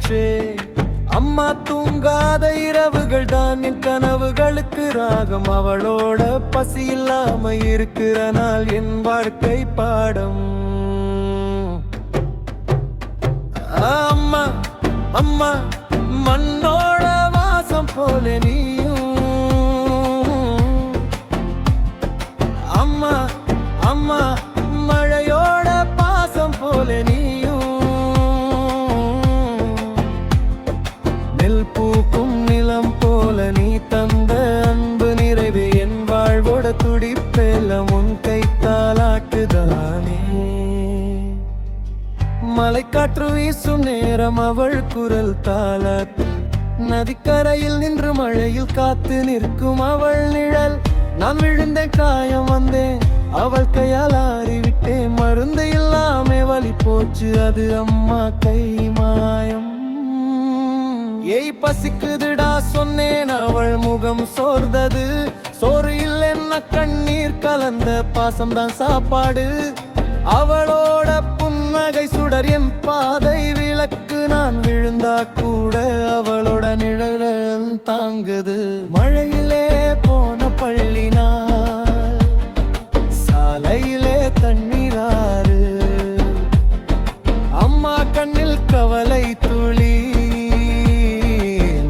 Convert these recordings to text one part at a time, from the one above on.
ஆயிற்றே. அம்மா தூங்காத இரவுகள் தான் என் கனவுகளுக்கு ராகம். அவளோட பசி இல்லாம இருக்கிற நாள் என் வாழ்க்கை பாடம். அம்மா அம்மா மண்ணோட வாசம் போல நீயும். அம்மா அம்மா மழையோட பாசம் போல நீயும். நெல் பூக்கும் நிலம் போல நீ தந்த அன்பு நிறைவே என் வாழ்வோட துடிப்பெல்லாம் உன் கைத்தாலாக்குதானே. மலைக்காற்று வீசும் நேரம் அவள் குரல் தாளாட்டு. நதிக்கரையில் நின்று மழையில் காத்து நிற்கும் அவள் நிழல். நான் விழுந்த காயம் வந்தேன், அவள் கையால் ஆறிவிட்டேன். மருந்து இல்லாம வலி போச்சு, அது அம்மா கை மாயம். ஏய் பசிக்குதுடா சொன்னேன், அவள் முகம் சோர்ந்தது. சோறு இல்லைன்னா கண்ணீர் கலந்த பாசம்தான் சாப்பாடு. அவளோட புன்னகை சுடர் என் பாதை விளக்கு. நான் விழுந்தா கூட அவளோட நிழல் தாங்குது. மழையிலே போன பள்ளி நாள், சாலையிலே தண்ணீராறு. அம்மா கண்ணில் கவலை துளி,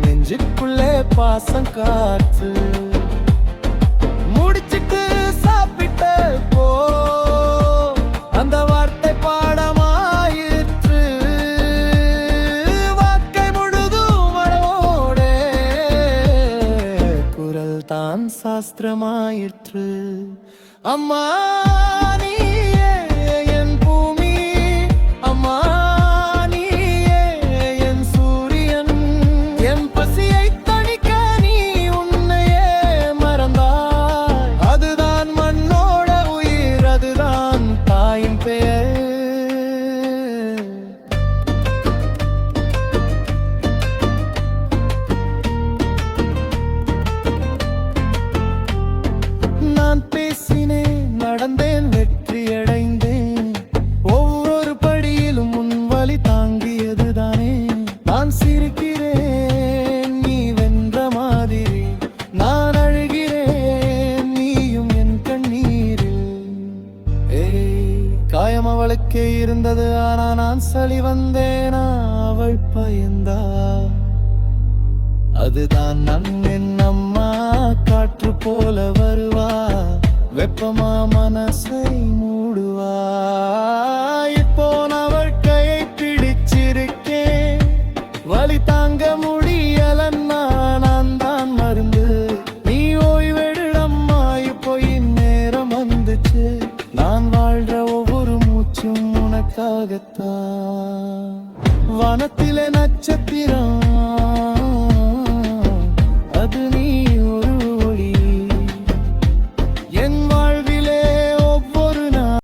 நெஞ்சுக்குள்ளே பாசம் காற்று. முடிச்சிட்டு சாப்பிட்ட போ, அந்த வார்த்தை பாடமாயிற்று. வாக்கை முழுதும் அவளோட குரல் தான் சாஸ்திரமாயிற்று. அம்மா நீயே என் பூமி, அம்மா நீயே என் சூரியன். என் பசியை தணிக்க நீ உன்னையே மறந்தாய். அதுதான் மண்ணோட உயிர், அதுதான் தாயின் பெயர். நான் பேசினேன், நடந்தேன், வெற்றியடைந்தேன். ஒவ்வொரு படியிலும் உன் வழி தாங்கியதுதானே. நான் சிரிக்கிறேன், நீ வென்ற மாதிரி. நான் அழுகிறேன், நீயும் என் கண்ணீரில். காயம் அவளுக்கே இருந்தது, ஆனா நான் சளி வந்தேனா அவள் பயந்தா. அதுதான் நான் என் அம்மா, காற்று போல வருவா. வெப்பமா மனசை மூடுவா.